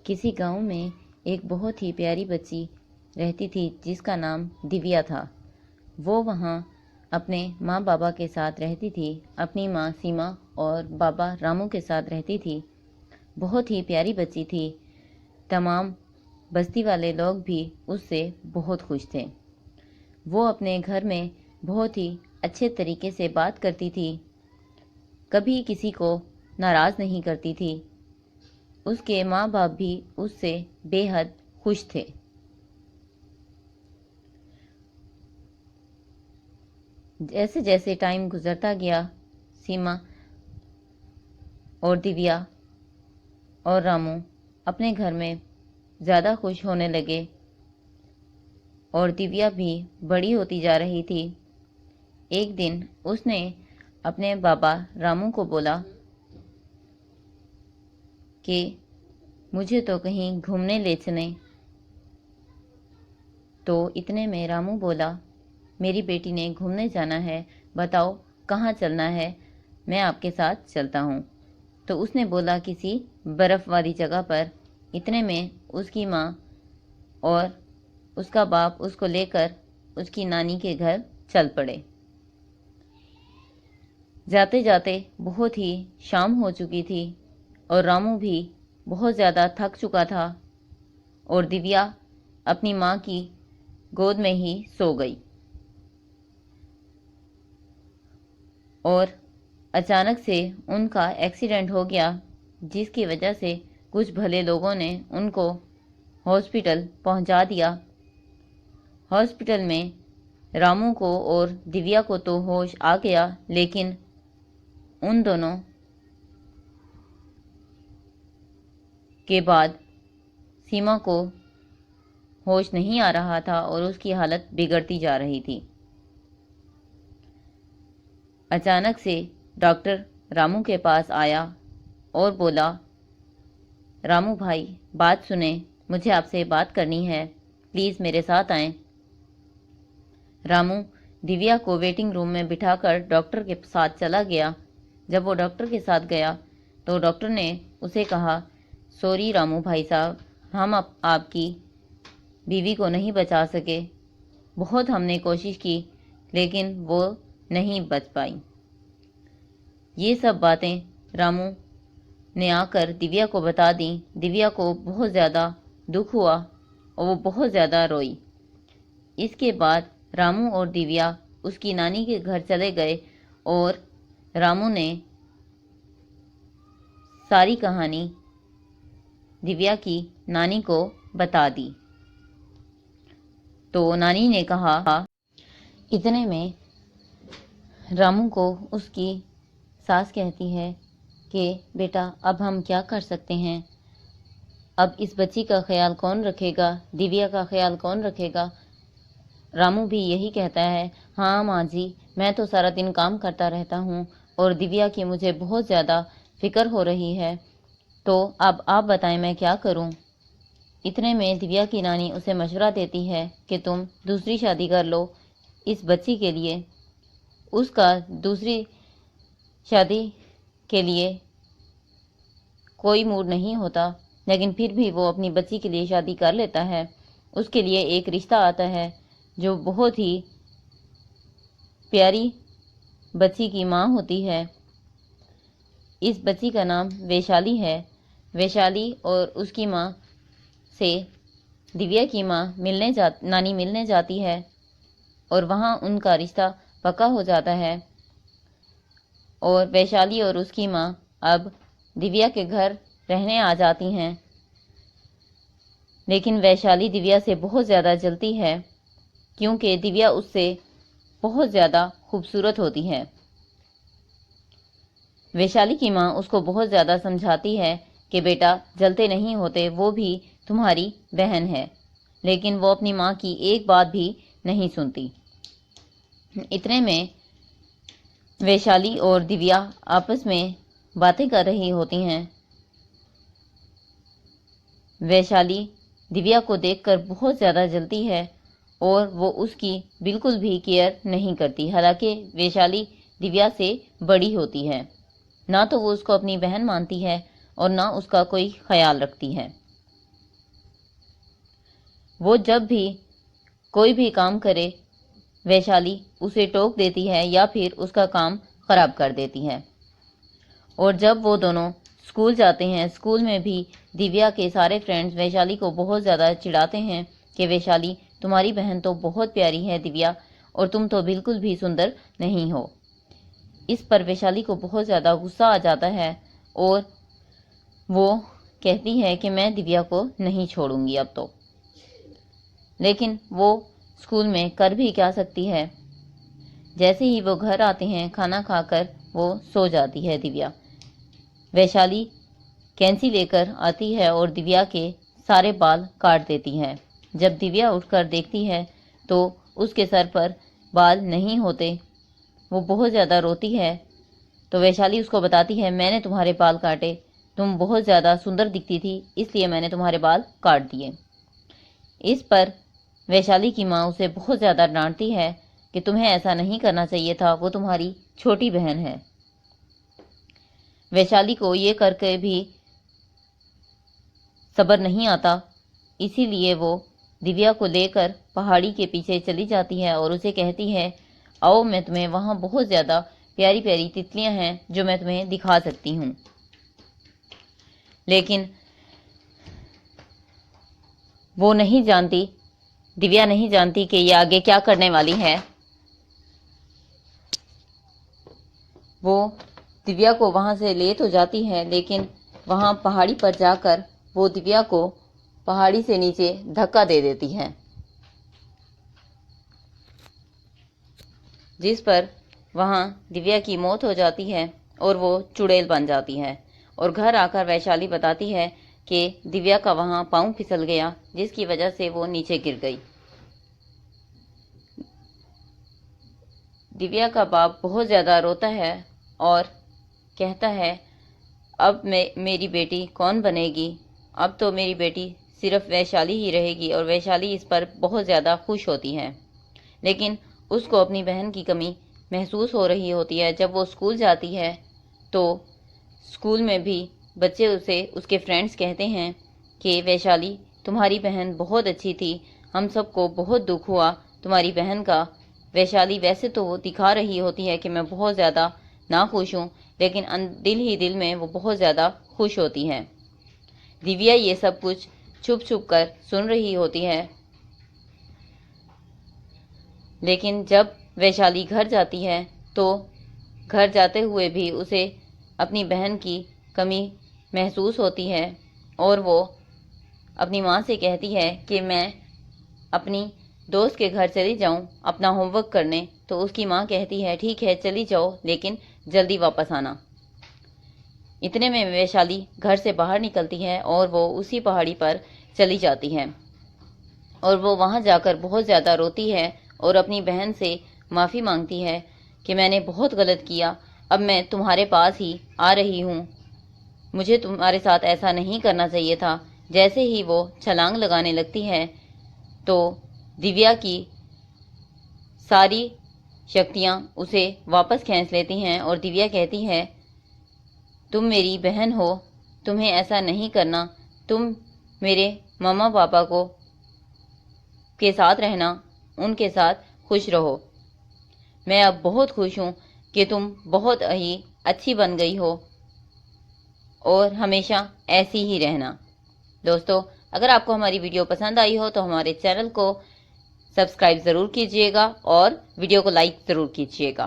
किसी गांव में एक बहुत ही प्यारी बच्ची रहती थी जिसका नाम दिव्या था। वो वहाँ अपने माँ बाबा के साथ रहती थी। अपनी माँ सीमा और बाबा रामू के साथ रहती थी। बहुत ही प्यारी बच्ची थी। तमाम बस्ती वाले लोग भी उससे बहुत खुश थे। वो अपने घर में बहुत ही अच्छे तरीके से बात करती थी, कभी किसी को नाराज़ नहीं करती थी। उसके माँ बाप भी उससे बेहद खुश थे। जैसे जैसे टाइम गुजरता गया, सीमा और दिव्या और रामू अपने घर में ज़्यादा खुश होने लगे और दिव्या भी बड़ी होती जा रही थी। एक दिन उसने अपने बाबा रामू को बोला कि मुझे तो कहीं घूमने ले चलें। तो इतने में रामू बोला, मेरी बेटी ने घूमने जाना है, बताओ कहाँ चलना है, मैं आपके साथ चलता हूँ। तो उसने बोला किसी बर्फ़ वाली जगह पर। इतने में उसकी माँ और उसका बाप उसको लेकर उसकी नानी के घर चल पड़े। जाते जाते बहुत ही शाम हो चुकी थी और रामू भी बहुत ज़्यादा थक चुका था और दिव्या अपनी माँ की गोद में ही सो गई। और अचानक से उनका एक्सीडेंट हो गया, जिसकी वजह से कुछ भले लोगों ने उनको हॉस्पिटल पहुंचा दिया। हॉस्पिटल में रामू को और दिव्या को तो होश आ गया, लेकिन उन दोनों के बाद सीमा को होश नहीं आ रहा था और उसकी हालत बिगड़ती जा रही थी। अचानक से डॉक्टर रामू के पास आया और बोला, रामू भाई बात सुने, मुझे आपसे बात करनी है, प्लीज़ मेरे साथ आएं। रामू दिव्या को वेटिंग रूम में बिठाकर डॉक्टर के साथ चला गया। जब वो डॉक्टर के साथ गया तो डॉक्टर ने उसे कहा, सॉरी रामू भाई साहब, हम आपकी बीवी को नहीं बचा सके। बहुत हमने कोशिश की लेकिन वो नहीं बच पाई। ये सब बातें रामू ने आकर दिव्या को बता दी। दिव्या को बहुत ज़्यादा दुख हुआ और वो बहुत ज़्यादा रोई। इसके बाद रामू और दिव्या उसकी नानी के घर चले गए और रामू ने सारी कहानी दिव्या की नानी को बता दी। तो नानी ने कहा, इतने में रामू को उसकी सास कहती है कि बेटा अब हम क्या कर सकते हैं, अब इस बच्ची का ख्याल कौन रखेगा, दिव्या का ख्याल कौन रखेगा। रामू भी यही कहता है, हाँ माँ जी, मैं तो सारा दिन काम करता रहता हूँ और दिव्या की मुझे बहुत ज़्यादा फिक्र हो रही है, तो अब आप बताएं मैं क्या करूँ। इतने में दिव्या की नानी उसे मशवरा देती है कि तुम दूसरी शादी कर लो इस बच्ची के लिए। उसका दूसरी शादी के लिए कोई मूड नहीं होता, लेकिन फिर भी वो अपनी बच्ची के लिए शादी कर लेता है। उसके लिए एक रिश्ता आता है जो बहुत ही प्यारी बच्ची की माँ होती है। इस बच्ची का नाम वैशाली है। वैशाली और उसकी माँ से दिव्या की माँ नानी मिलने जाती है और वहाँ उनका रिश्ता पक्का हो जाता है और वैशाली और उसकी माँ अब दिव्या के घर रहने आ जाती हैं। लेकिन वैशाली दिव्या से बहुत ज़्यादा जलती है क्योंकि दिव्या उससे बहुत ज़्यादा खूबसूरत होती है। वैशाली की माँ उसको बहुत ज़्यादा समझाती है कि बेटा जलते नहीं होते, वो भी तुम्हारी बहन है, लेकिन वो अपनी माँ की एक बात भी नहीं सुनती। इतने में वैशाली और दिव्या आपस में बातें कर रही होती हैं। वैशाली दिव्या को देखकर बहुत ज़्यादा जलती है और वो उसकी बिल्कुल भी केयर नहीं करती। हालांकि वैशाली दिव्या से बड़ी होती है, ना तो वो उसको अपनी बहन मानती है और ना उसका कोई ख्याल रखती है। वो जब भी कोई भी काम करे वैशाली उसे टोक देती है या फिर उसका काम खराब कर देती है। और जब वो दोनों स्कूल जाते हैं, स्कूल में भी दिव्या के सारे फ्रेंड्स वैशाली को बहुत ज़्यादा चिढ़ाते हैं कि वैशाली तुम्हारी बहन तो बहुत प्यारी है दिव्या, और तुम तो बिल्कुल भी सुंदर नहीं हो। इस पर वैशाली को बहुत ज़्यादा गुस्सा आ जाता है और वो कहती है कि मैं दिव्या को नहीं छोड़ूंगी अब तो। लेकिन वो स्कूल में कर भी क्या सकती है। जैसे ही वो घर आते हैं, खाना खाकर वो सो जाती है दिव्या। वैशाली कैंची लेकर आती है और दिव्या के सारे बाल काट देती है। जब दिव्या उठकर देखती है तो उसके सर पर बाल नहीं होते। वो बहुत ज़्यादा रोती है। तो वैशाली उसको बताती है, मैंने तुम्हारे बाल काटे, तुम बहुत ज़्यादा सुंदर दिखती थी इसलिए मैंने तुम्हारे बाल काट दिए। इस पर वैशाली की माँ उसे बहुत ज़्यादा डांटती है कि तुम्हें ऐसा नहीं करना चाहिए था, वो तुम्हारी छोटी बहन है। वैशाली को ये करके भी सब्र नहीं आता, इसीलिए वो दिव्या को लेकर पहाड़ी के पीछे चली जाती है और उसे कहती है, आओ मैं तुम्हें वहाँ बहुत ज़्यादा प्यारी प्यारी तितलियाँ हैं जो मैं तुम्हें दिखा सकती हूँ। लेकिन वो नहीं जानती, दिव्या नहीं जानती कि ये आगे क्या करने वाली है। वो दिव्या को वहाँ से ले तो जाती है, लेकिन वहाँ पहाड़ी पर जाकर वो दिव्या को पहाड़ी से नीचे धक्का दे देती है, जिस पर वहाँ दिव्या की मौत हो जाती है और वो चुड़ैल बन जाती है। और घर आकर वैशाली बताती है कि दिव्या का वहाँ पाँव फिसल गया, जिसकी वजह से वो नीचे गिर गई। दिव्या का बाप बहुत ज़्यादा रोता है और कहता है, अब मेरी बेटी कौन बनेगी, अब तो मेरी बेटी सिर्फ वैशाली ही रहेगी। और वैशाली इस पर बहुत ज़्यादा खुश होती है, लेकिन उसको अपनी बहन की कमी महसूस हो रही होती है। जब वो स्कूल जाती है तो स्कूल में भी बच्चे उसे, उसके फ्रेंड्स कहते हैं कि वैशाली तुम्हारी बहन बहुत अच्छी थी, हम सबको बहुत दुख हुआ तुम्हारी बहन का। वैशाली वैसे तो वो दिखा रही होती है कि मैं बहुत ज़्यादा नाखुश हूँ, लेकिन दिल ही दिल में वो बहुत ज़्यादा खुश होती है। दिव्या ये सब कुछ छुप छुप कर सुन रही होती है, लेकिन जब वैशाली घर जाती है तो घर जाते हुए भी उसे अपनी बहन की कमी महसूस होती है और वो अपनी माँ से कहती है कि मैं अपनी दोस्त के घर चली जाऊं अपना होमवर्क करने। तो उसकी माँ कहती है, ठीक है चली जाओ, लेकिन जल्दी वापस आना। इतने में वैशाली घर से बाहर निकलती है और वो उसी पहाड़ी पर चली जाती है और वो वहाँ जाकर बहुत ज़्यादा रोती है और अपनी बहन से माफ़ी मांगती है कि मैंने बहुत गलत किया, अब मैं तुम्हारे पास ही आ रही हूँ, मुझे तुम्हारे साथ ऐसा नहीं करना चाहिए था। जैसे ही वो छलांग लगाने लगती है तो दिव्या की सारी शक्तियाँ उसे वापस खींच लेती हैं और दिव्या कहती है, तुम मेरी बहन हो, तुम्हें ऐसा नहीं करना, तुम मेरे मम्मा पापा को के साथ रहना, उनके साथ खुश रहो। मैं अब बहुत खुश हूँ कि तुम बहुत ही अच्छी बन गई हो और हमेशा ऐसी ही रहना। दोस्तों, अगर आपको हमारी वीडियो पसंद आई हो तो हमारे चैनल को सब्सक्राइब ज़रूर कीजिएगा और वीडियो को लाइक ज़रूर कीजिएगा।